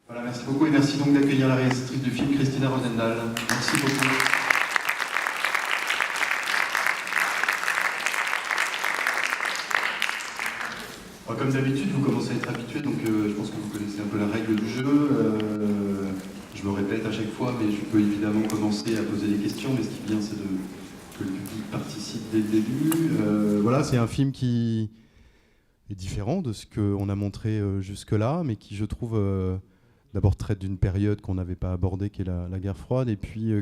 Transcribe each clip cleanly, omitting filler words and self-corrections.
Voilà, merci beaucoup et merci donc d'accueillir la réalisatrice du film, Christina Rosendahl. Merci beaucoup. Alors, comme d'habitude, vous commencez à être habitués, donc je pense que vous connaissez un peu la règle du jeu. Je me répète à chaque fois, mais je peux évidemment commencer à poser des questions, mais ce qui est bien, c'est que le public participe dès le début. Voilà, c'est un film qui est différent de ce qu'on a montré jusque-là, mais qui, je trouve, d'abord traite d'une période qu'on n'avait pas abordée, qui est la guerre froide, et puis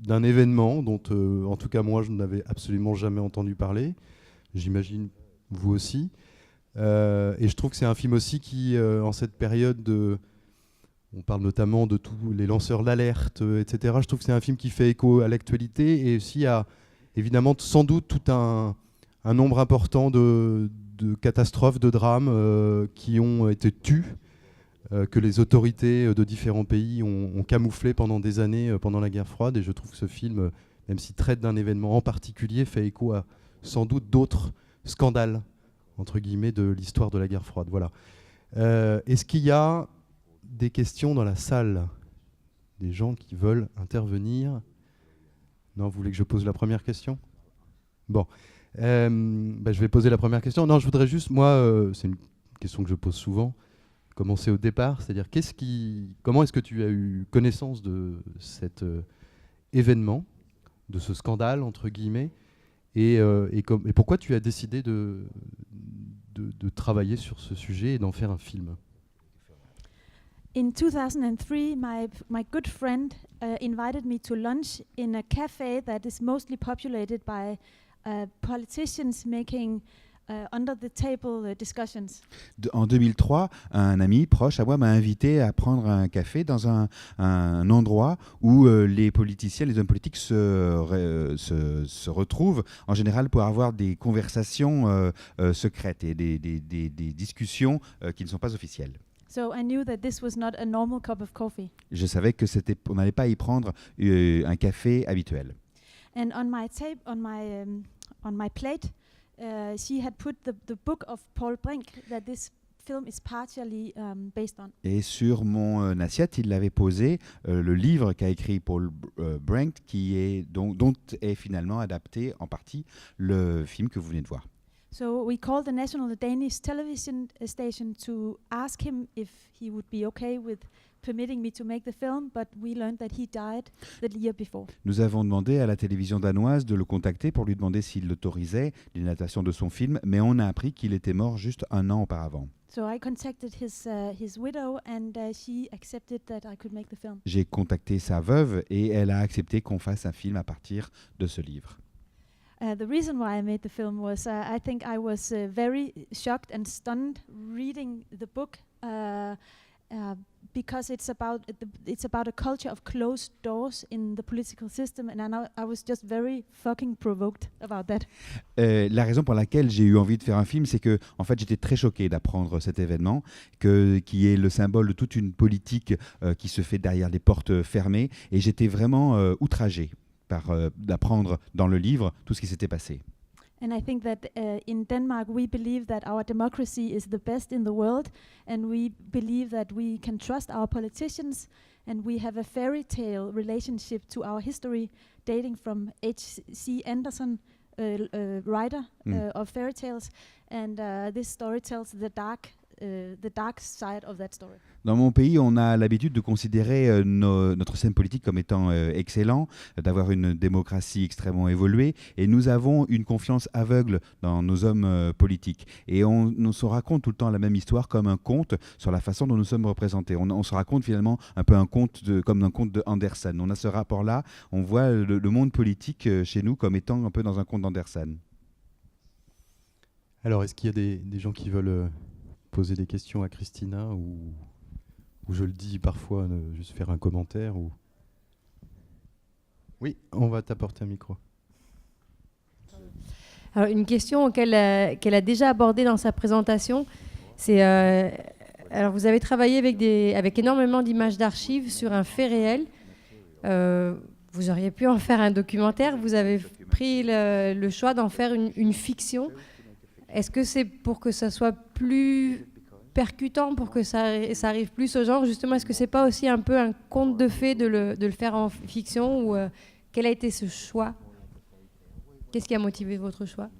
d'un événement dont, en tout cas, moi, je n'avais absolument jamais entendu parler. J'imagine vous aussi. Et je trouve que c'est un film aussi qui, en cette période on parle notamment de tous les lanceurs d'alerte, etc. Je trouve que c'est un film qui fait écho à l'actualité et aussi à, évidemment, sans doute tout un nombre important de catastrophes, de drames qui ont été tus, que les autorités de différents pays ont camouflé pendant des années pendant la guerre froide. Et je trouve que ce film, même s'il traite d'un événement en particulier, fait écho à sans doute d'autres scandales, entre guillemets, de l'histoire de la guerre froide. Voilà. Est-ce qu'il y a des questions dans la salle? Des gens qui veulent intervenir? Non, vous voulez que je pose la première question? Bon. Je vais poser la première question. Non, je voudrais juste, moi, c'est une question que je pose souvent, commencer au départ, c'est-à-dire comment est-ce que tu as eu connaissance de cet événement, de ce scandale, entre guillemets, et pourquoi tu as décidé de travailler sur ce sujet et d'en faire un film? In 2003, my good friend invited me to lunch in a cafe that is mostly populated by politicians making under-the-table discussions. En 2003, un ami proche à moi m'a invité à prendre un café dans un endroit où les politiciens, les hommes politiques se retrouvent en général pour avoir des conversations secrètes et des discussions qui ne sont pas officielles. So I knew that this was not a normal cup of coffee. Je savais que on n'allait pas y prendre un café habituel. And on my plate, she had put the book of Paul Brink that this film is partially based on. Et sur mon assiette, il avait posé le livre qu'a écrit Paul Brink, dont est finalement adapté en partie le film que vous venez de voir. So we called the national Danish television station to ask him if he would be okay with permitting me to make the film, but we learned that he died the year before. Nous avons demandé à la télévision danoise de le contacter pour lui demander s'il l'autorisait l'adaptation de son film, mais on a appris qu'il était mort juste un an auparavant. So I contacted his widow and she accepted that I could make the film. J'ai contacté sa veuve et elle a accepté qu'on fasse un film à partir de ce livre. The reason why I made the film was I think I was very shocked and stunned reading the book because it's about a culture of closed doors in the political system, and I was just very fucking provoked about that. La raison pour laquelle j'ai eu envie de faire un film, c'est que en fait j'étais très choqué d'apprendre cet événement, qui est le symbole de toute une politique qui se fait derrière des portes fermées, et j'étais vraiment outragé d'apprendre dans le livre tout ce qui s'était passé. And I think that in Denmark we believe that our democracy is the best in the world, and we believe that we can trust our politicians, and we have a fairy tale relationship to our history dating from H.C. Andersen, writer of fairy tales, and this story tells the dark side of that story. Dans mon pays, on a l'habitude de considérer notre système politique comme étant excellent, d'avoir une démocratie extrêmement évoluée, et nous avons une confiance aveugle dans nos hommes politiques. Et on se raconte tout le temps la même histoire comme un conte sur la façon dont nous sommes représentés. On se raconte finalement un peu comme un conte de Andersen. On a ce rapport-là, on voit le monde politique chez nous comme étant un peu dans un conte d'Andersen. Alors, est-ce qu'il y a des gens qui veulent poser des questions à Christina ou je le dis parfois, juste faire un commentaire ou... Oui, on va t'apporter un micro. Alors, une question qu'elle a déjà abordée dans sa présentation, c'est... alors, vous avez travaillé avec énormément d'images d'archives sur un fait réel. Vous auriez pu en faire un documentaire. Vous avez pris le choix d'en faire une fiction. Est-ce que c'est pour que ça soit plus percutant pour que ça arrive plus aux gens? Justement, est-ce que c'est pas aussi un peu un conte de fées de le faire en fiction, ou quel a été ce choix? Qu'est-ce qui a motivé votre choix?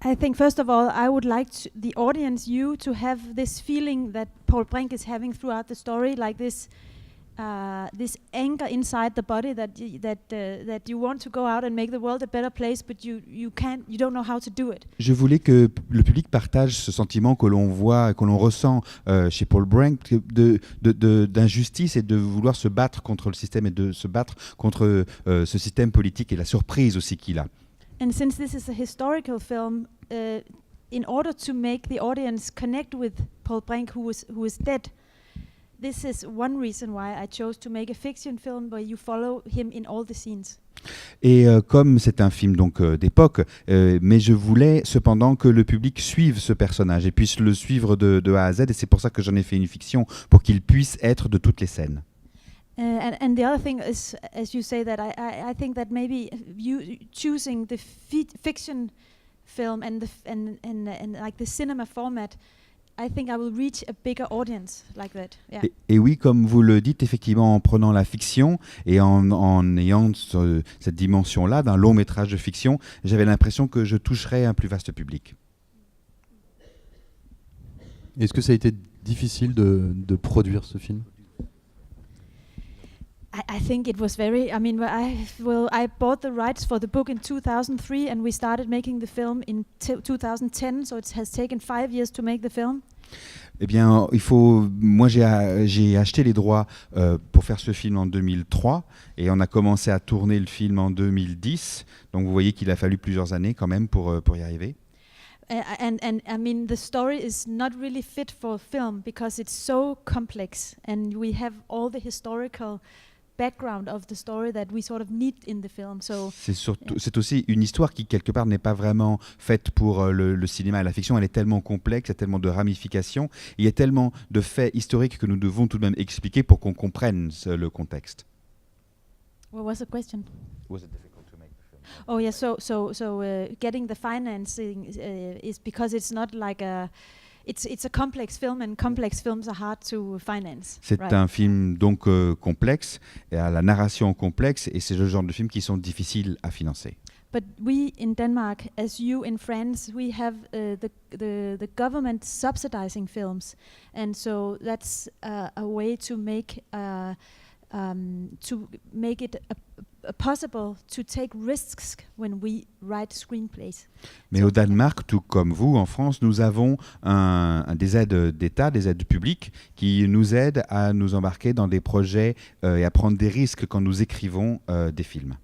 I think first of all, I would like the audience, you, to have this feeling that Paul Brink is having throughout the story, like this anger inside the body that you want to go out and make the world a better place, but you don't know how to do it. Je voulais que le public partage ce sentiment que l'on voit, que l'on ressent chez Paul Brink d'injustice et de vouloir se battre contre le système et de se battre contre ce système politique et la surprise aussi qu'il a. And since this is a historical film, in order to make the audience connect with Paul Brink, who is dead, this is one reason why I chose to make a fiction film where you follow him in all the scenes. Et comme c'est un film donc d'époque, mais je voulais cependant que le public suive ce personnage et puisse le suivre de A à Z, et c'est pour ça que j'en ai fait une fiction, pour qu'il puisse être de toutes les scènes. And the other thing is, as you say, that I think that maybe you choosing the fiction film and like the cinema format, I think I will reach a bigger audience like that. Yeah. Et oui, comme vous le dites, effectivement, en prenant la fiction et en ayant cette dimension-là d'un long métrage de fiction, j'avais l'impression que je toucherais un plus vaste public. Est-ce que ça a été difficile de produire ce film? I think it was very. I mean, I bought the rights for the book in 2003, and we started making the film in 2010. So it has taken 5 years to make the film. Eh bien, moi, j'ai acheté les droits pour faire ce film en 2003, et on a commencé à tourner le film en 2010. Donc, vous voyez qu'il a fallu plusieurs années quand même pour y arriver. And I mean, the story is not really fit for film because it's so complex, and we have all the historical background of the story that we sort of need in the film. So c'est aussi une histoire qui quelque part n'est pas vraiment faite pour le cinéma et la fiction. Elle est tellement complexe, il y a tellement de ramifications, il y a tellement de faits historiques que nous devons tout de même expliquer pour qu'on comprenne le contexte. What was the question? Was it difficult to make the film? Oh yeah, so getting the financing is because it's not like it's a complex film, and complex films are hard to finance. C'est un film donc complexe, et à la narration complexe, et c'est le genre de films qui sont difficiles à financer. But we in Denmark, as you in France, we have the government subsidizing films, and so that's a way to make it possible to take risks when we write screenplays. Mais au Danemark, tout comme vous, en France, nous avons des aides d'État, des aides publiques qui nous aident à nous embarquer dans des projets et à prendre des risques quand nous écrivons des films.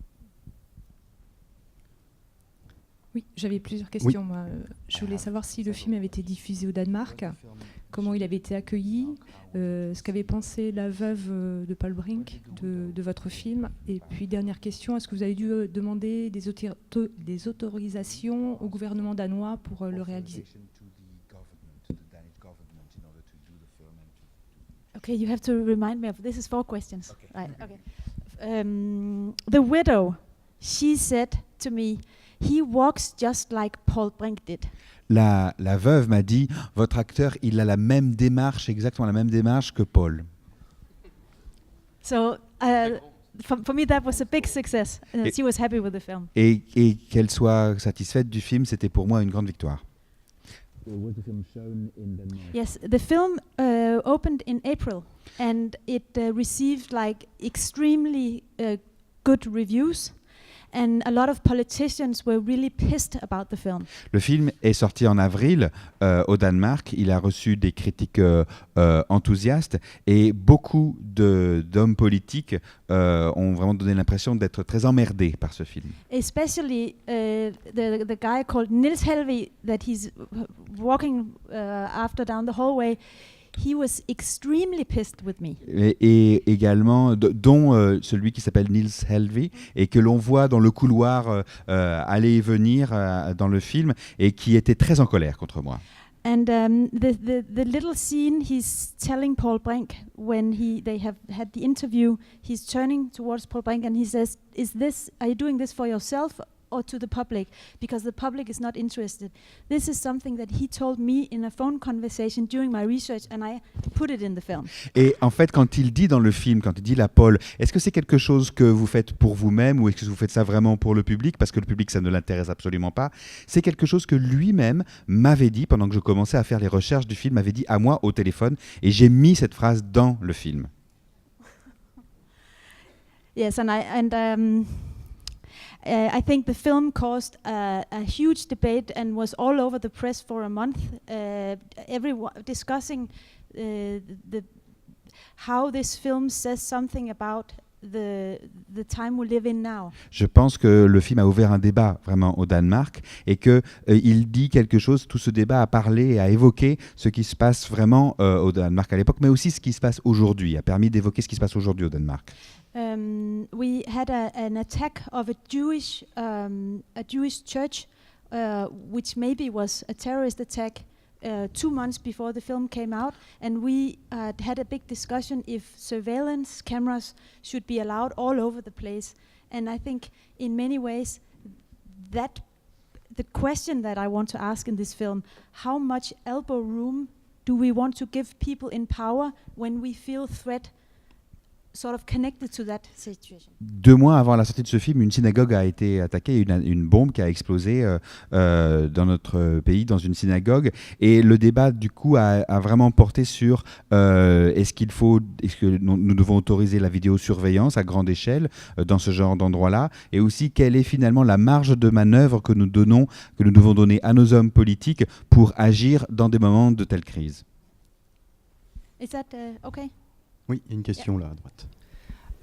Oui, j'avais plusieurs questions. Moi. Je voulais savoir si le film avait été diffusé au Danemark, comment il avait été accueilli, ce qu'avait pensé la veuve de Paul Brink de votre film. Et puis, dernière question, est-ce que vous avez dû demander des autorisations au gouvernement danois pour le réaliser? Okay, you have to remind me of this. Is 4 questions. Okay. Right. Okay. The widow, she said to me, he walks just like Paul Brink did. La veuve m'a dit, votre acteur, il a la même démarche, exactement la même démarche que Paul. So for me, that was a big success. She was happy with the film. Et qu'elle soit satisfaite du film, c'était pour moi une grande victoire. Yes, the film opened in April, and it received like extremely good reviews. And a lot of politicians were really pissed about the film. Le film est sorti en avril au Danemark. Il a reçu des critiques enthousiastes, et beaucoup d'hommes politiques ont vraiment donné l'impression d'être très emmerdés par ce film. Especially the guy called Niels Helvig that he's walking after down the hallway. He was extremely pissed with me. Et également, dont celui qui s'appelle Niels Helvig, et que l'on voit dans le couloir aller et venir dans le film, et qui était très en colère contre moi. And the little scene he's telling Paul Brink when they have had the interview, he's turning towards Paul Brink and he says, are you doing this for yourself or to the public, because the public is not interested. This is something that he told me in a phone conversation during my research, and I put it in the film. Et en fait, quand il dit dans le film, quand il dit la pole, est-ce que c'est quelque chose que vous faites pour vous-même ou est-ce que vous faites ça vraiment pour le public? Parce que le public, ça ne l'intéresse absolument pas. C'est quelque chose que lui-même m'avait dit pendant que je commençais à faire les recherches du film, m'avait dit à moi au téléphone, et j'ai mis cette phrase dans le film. Yes, and I think the film caused a huge debate and was all over the press for a month. Everyone discussing how this film says something about the time we live in now. Je pense que le film a ouvert un débat vraiment au Danemark et que il dit quelque chose. Tout ce débat a parlé et a évoqué ce qui se passe vraiment au Danemark à l'époque, mais aussi ce qui se passe aujourd'hui. A permis d'évoquer ce qui se passe aujourd'hui au Danemark. We had an attack of a Jewish church, which maybe was a terrorist attack 2 months before the film came out, and we had a big discussion if surveillance cameras should be allowed all over the place. And I think in many ways that the question that I want to ask in this film, how much elbow room do we want to give people in power when we feel threat sort of connected to that situation? 2 mois avant la sortie de ce film, une synagogue a été attaquée, une bombe qui a explosé dans notre pays, dans une synagogue. Et le débat, du coup, a vraiment porté sur est-ce que nous devons autoriser la vidéosurveillance à grande échelle dans ce genre d'endroit-là, et aussi quelle est finalement la marge de manœuvre que nous devons donner à nos hommes politiques pour agir dans des moments de telle crise. Is that okay? Oui, il y a une question là à droite.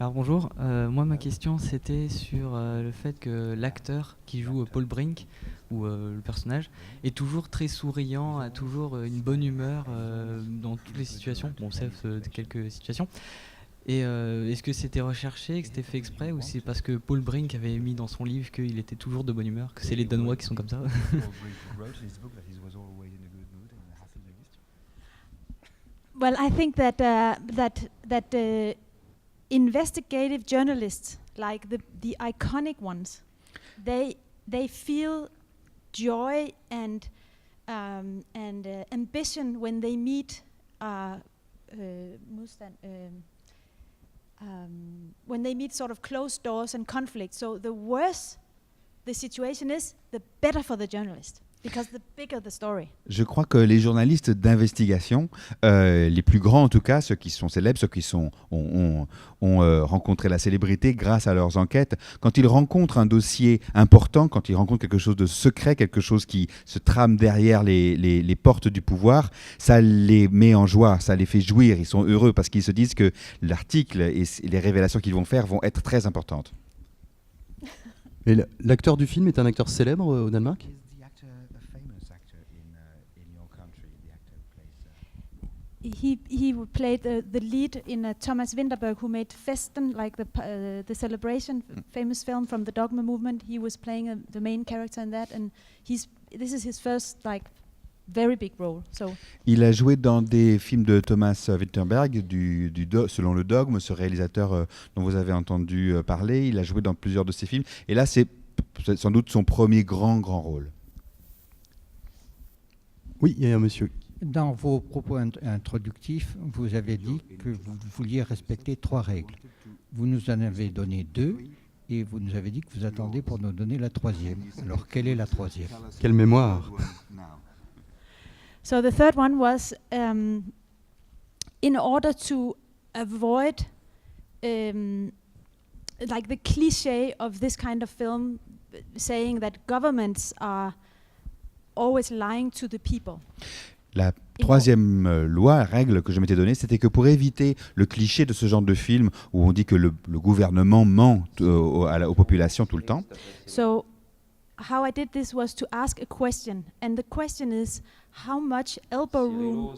Alors bonjour, moi ma question c'était sur le fait que l'acteur qui joue Paul Brink, ou le personnage, est toujours très souriant, a toujours une bonne humeur dans toutes les situations, bon sauf quelques situations. Et est-ce que c'était recherché, que c'était fait exprès, ou c'est parce que Paul Brink avait mis dans son livre qu'il était toujours de bonne humeur, que c'est les Danois qui sont comme ça? Well, I think that investigative journalists, like the iconic ones, they feel joy and ambition when they meet when they meet sort of closed doors and conflict. So the worse the situation is, the better for the journalist. Because the bigger the story. Je crois que les journalistes d'investigation, les plus grands en tout cas, ceux qui sont célèbres, ceux qui ont rencontré la célébrité grâce à leurs enquêtes, quand ils rencontrent un dossier important, quand ils rencontrent quelque chose de secret, quelque chose qui se trame derrière les portes du pouvoir, ça les met en joie, ça les fait jouir, ils sont heureux parce qu'ils se disent que l'article et les révélations qu'ils vont faire vont être très importantes. Et l'acteur du film est un acteur célèbre au Danemark ? He played the lead in Thomas Vinterberg, who made Festen, like the celebration, famous film from the Dogma movement. He was playing the main character in that, and this is his first very big role. So il a joué dans des films de Thomas Vinterberg, selon le Dogme, ce réalisateur dont vous avez entendu parler. Il a joué dans plusieurs de ses films, et là c'est sans doute son premier grand rôle. Oui, il y a un monsieur. Dans vos propos introductifs, vous avez dit que vous vouliez respecter 3 règles. Vous nous en avez donné 2 et vous nous avez dit que vous attendez pour nous donner la 3e. Alors, quelle est la 3e? Quelle mémoire! So the third one was in order to avoid like the cliché of this kind of film saying that governments are always lying to the people. La 3e règle que je m'étais donnée, c'était que pour éviter le cliché de ce genre de film où on dit que le gouvernement ment aux populations tout le temps. So how I did this was to ask a question, and the question is, how much elbow room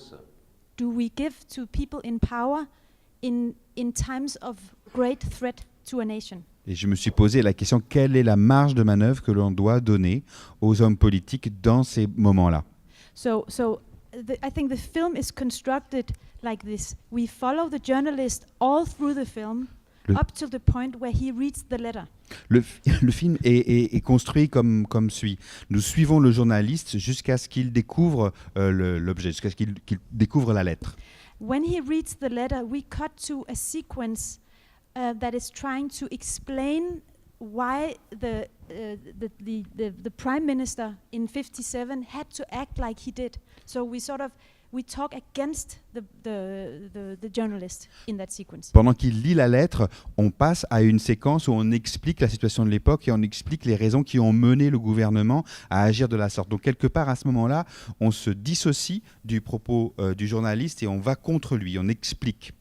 do we give to people in power in times of great threat to a nation? Et je me suis posé la question, quelle est la marge de manœuvre que l'on doit donner aux hommes politiques dans ces moments-là? So I think the film is constructed like this. We follow the journalist all through the film. up to the point where he reads the letter. Le film est construit comme suit. Nous suivons le journaliste jusqu'à ce qu'il découvre l'objet, jusqu'à ce qu'il découvre la lettre. When he reads the letter, we cut to a sequence that is trying to explain why the prime minister in 57 had to act like he did. So we talk against the journalist in that sequence. Pendant qu'il lit la lettre, on passe à une séquence où on explique la situation de l'époque et on explique les raisons qui ont mené le gouvernement à agir de la sorte. Donc quelque part à ce moment-là, on se dissocie du propos du journaliste et on va contre lui, on explique.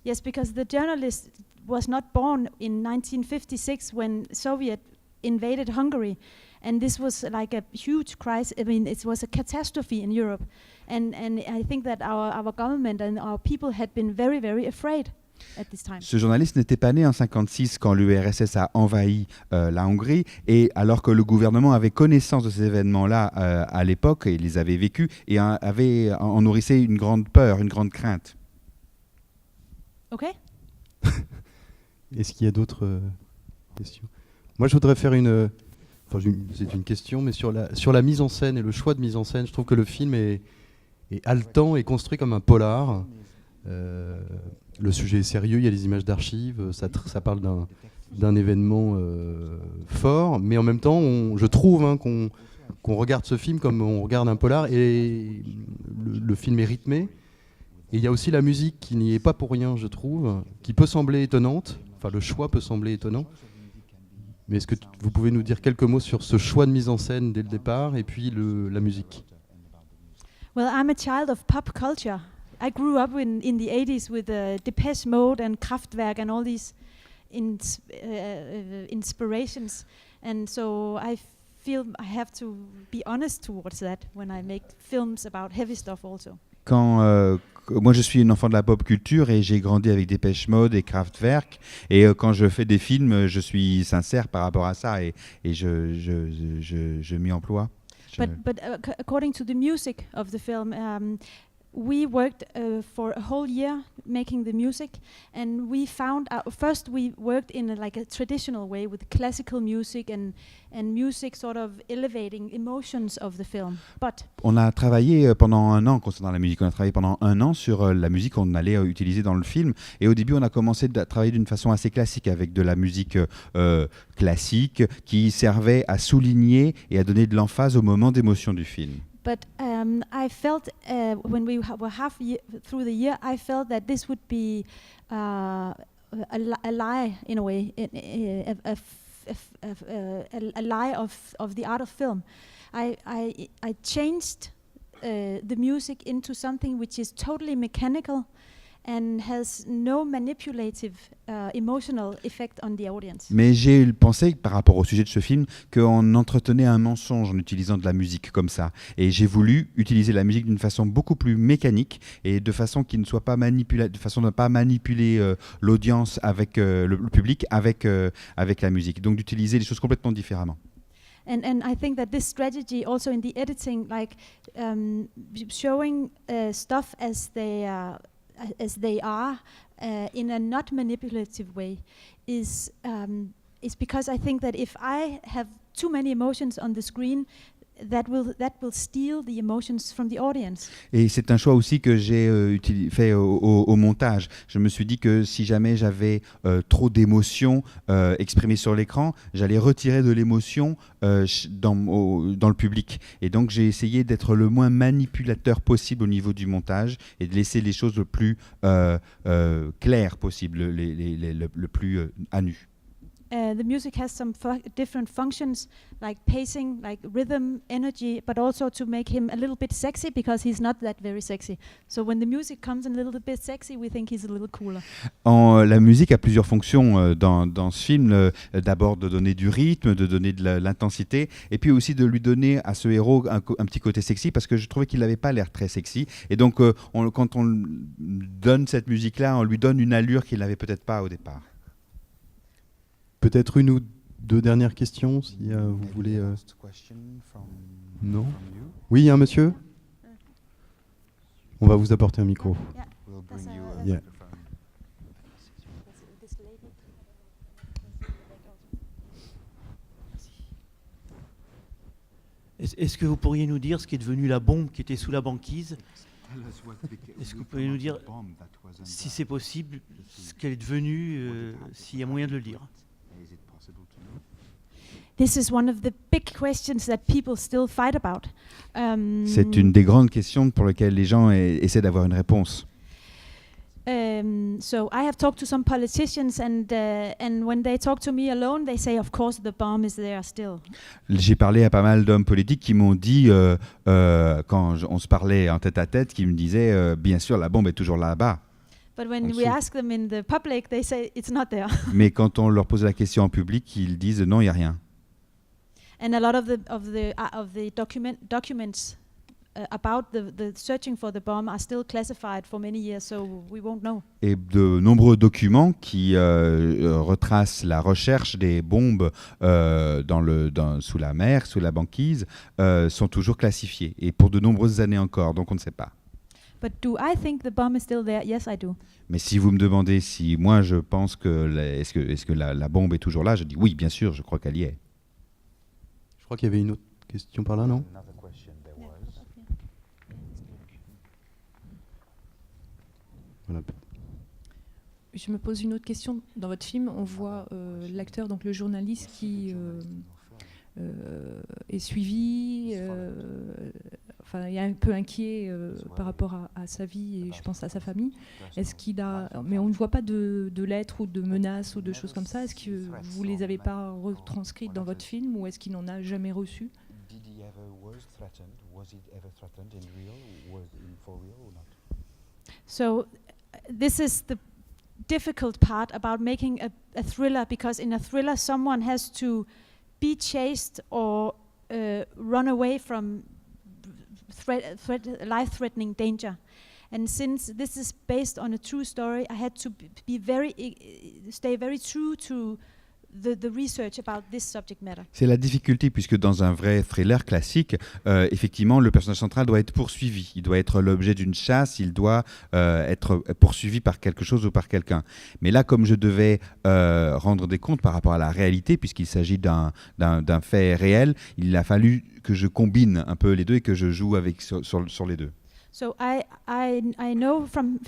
Yes, because the journalist was not born in 1956 when Soviet invaded Hungary, and this was like a huge crisis. I mean, it was a catastrophe in Europe, and I think that our government and our people had been very, very afraid at this time. Ce journaliste n'était pas né en 1956 quand l'URSS a envahi la Hongrie, et alors que le gouvernement avait connaissance de ces événements-là à l'époque, et les avait vécus, et en nourrissait une grande peur, une grande crainte. Okay. Est-ce qu'il y a d'autres questions? Moi, je voudrais faire c'est une question, mais sur la mise en scène et le choix de mise en scène. Je trouve que le film est haletant et construit comme un polar. Le sujet est sérieux, il y a des images d'archives, ça parle d'un événement fort, mais en même temps, je trouve qu'on regarde ce film comme on regarde un polar, et le film est rythmé. Et il y a aussi la musique qui n'y est pas pour rien, je trouve, qui peut sembler étonnante. Enfin, le choix peut sembler étonnant. Mais est-ce que vous pouvez nous dire quelques mots sur ce choix de mise en scène dès le départ et puis la musique? Well, I'm a child of pop culture. I grew up in the 80s with Depeche Mode and Kraftwerk and all these inspirations. And so I feel I have to be honest towards that when I make films about heavy stuff also. Moi, je suis une enfant de la pop culture et j'ai grandi avec Depeche Mode et Kraftwerk. Et quand je fais des films, je suis sincère par rapport à ça et je m'y emploie. But according to the music of the film, we worked for a whole year making the music, and we found out first we worked in a traditional way with classical music and music sort of elevating emotions of the film. But on a travaillé pendant un an concernant la musique. On a travaillé pendant un an sur la musique qu'on allait utiliser dans le film. Et au début, on a commencé à travailler d'une façon assez classique avec de la musique classique qui servait à souligner et à donner de l'emphase au moment d'émotion du film. But I felt when we were through the year, I felt that this would be a lie in a way, a lie of the art of film. I changed the music into something which is totally mechanical and has no manipulative emotional effect on the audience. Mais j'ai pensé, par rapport au sujet de ce film, qu'on entretenait un mensonge en utilisant de la musique comme ça. Et j'ai voulu utiliser la musique d'une façon beaucoup plus mécanique et de façon qui ne soit pas manipulée, de façon de ne pas manipuler l'audience avec le public avec la musique. Donc d'utiliser les choses complètement différemment. And I think that this strategy also in the editing, showing stuff as they are in a not manipulative way is because I think that if I have too many emotions on the screen, that will steal the emotions from the audience. Et c'est un choix aussi que j'ai fait au montage. Je me suis dit que si jamais j'avais trop d'émotions exprimées sur l'écran, j'allais retirer de l'émotion dans le public. Et donc j'ai essayé d'être le moins manipulateur possible au niveau du montage et de laisser les choses le plus claires possible, le plus à nu. The music has some different functions, like pacing, like rhythm, energy, but also to make him a little bit sexy because he's not that very sexy. So when the music comes in a little bit sexy, we think he's a little cooler. La musique a plusieurs fonctions dans ce film. D'abord de donner du rythme, de donner de l'intensité, et puis aussi de lui donner à ce héros un petit côté sexy parce que je trouvais qu'il n'avait pas l'air très sexy. Et donc quand on donne cette musique-là, on lui donne une allure qu'il n'avait peut-être pas au départ. Peut-être une ou deux dernières questions, si vous voulez. Non. Oui, il y a un monsieur. On va vous apporter un micro. Yeah. Yeah. Est-ce que vous pourriez nous dire ce qui est devenu la bombe qui était sous la banquise? Est-ce que vous pouvez nous dire, si c'est possible, ce qu'elle est devenue, s'il y a moyen de le dire? This is one of the big questions that people still fight about. C'est une des grandes questions pour lesquelles les gens essaient d'avoir une réponse. So I have talked to some politicians, and when they talk to me alone, they say, "Of course, the bomb is there still." J'ai parlé à pas mal d'hommes politiques qui m'ont dit, quand on se parlait en tête à tête, qui me disaient, bien sûr, la bombe est toujours là-bas. But when we ask them in the public, they say it's not there. Mais quand on leur pose la question en public, ils disent non, il n'y a rien. And a lot of the documents about the searching for the bomb are still classified for many years, so we won't know. Et de nombreux documents qui retracent la recherche des bombes sous la mer, sous la banquise, sont toujours classifiés, et pour de nombreuses années encore, donc on ne sait pas. But do I think the bomb is still there? Yes, I do. Mais si vous me demandez si moi je pense est-ce que la bombe est toujours là, je dis oui, bien sûr, je crois qu'elle y est. Je crois qu'il y avait une autre question par là, non? Voilà. Je me pose une autre question. Dans votre film, on voit l'acteur, donc le journaliste qui est suivi, enfin, il est un peu inquiet par rapport à sa vie et je pense à sa famille. Est-ce qu'il a, mais on ne voit pas de lettres ou de menaces ou de choses comme ça. Est-ce que vous les avez pas retranscrites dans votre film ou est-ce qu'il n'en a jamais reçu? So this is the difficult part about making a thriller, because in a thriller someone has to be chased or run away from life-threatening danger. And since this is based on a true story, I had to stay very true to the research about this subject matter. C'est la difficulté, puisque dans un vrai thriller classique, effectivement, le personnage central doit être poursuivi. Il doit être l'objet d'une chasse, il doit être poursuivi par quelque chose ou par quelqu'un. Mais là, comme je devais rendre des comptes par rapport à la réalité, puisqu'il s'agit d'un fait réel, il a fallu que je combine un peu les deux et que je joue sur les deux. So I know from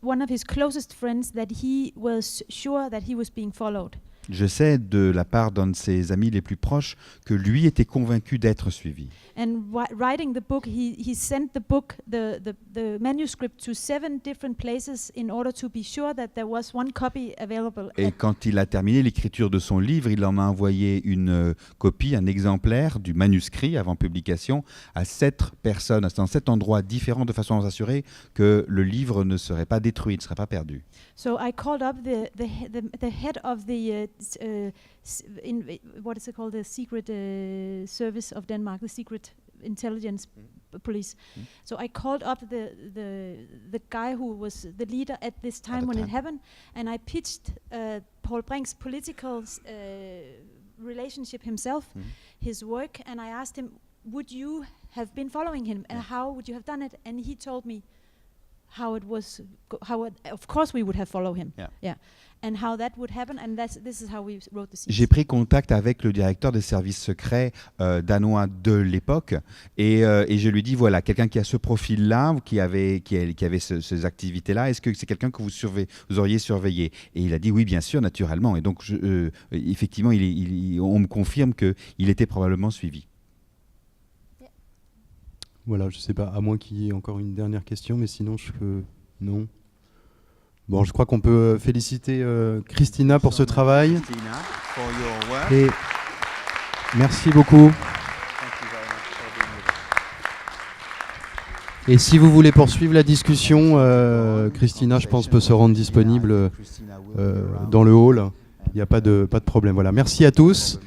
one of his closest friends that he was sure that he was being followed. Je sais de la part d'un de ses amis les plus proches que lui était convaincu d'être suivi. And writing the book, he sent the book, the manuscript to 7 different places in order to be sure that there was one copy available. Et quand il a terminé l'écriture de son livre, il en a envoyé une copie, un exemplaire du manuscrit avant publication à 7 personnes, dans 7 endroits différents, de façon à s'assurer que le livre ne serait pas détruit, ne serait pas perdu. So I called up the head of the what is it called, the secret service of Denmark, the secret intelligence police. So I called up the guy who was the leader at this time when it happened, and I pitched Paul Brink's political relationship himself, his work, and I asked him, would you have been following him, and how would you have done it? And he told me how it was, of course we would have followed him. Yeah. And how that would happen, and this is how we wrote the scenes. J'ai pris contact avec le directeur des services secrets danois de l'époque et je lui dis voilà, quelqu'un qui a ce profil-là, qui avait ces activités-là, est-ce que c'est quelqu'un que vous auriez surveillé? Et il a dit oui, bien sûr, naturellement. Et donc effectivement, on me confirme qu'il était probablement suivi. Voilà, je ne sais pas, à moins qu'il y ait encore une dernière question, mais sinon je peux... Non. Bon, je crois qu'on peut féliciter Christina pour ce travail. Et merci beaucoup. Et si vous voulez poursuivre la discussion, Christina, je pense, peut se rendre disponible dans le hall. Il n'y a pas de problème. Voilà. Merci à tous.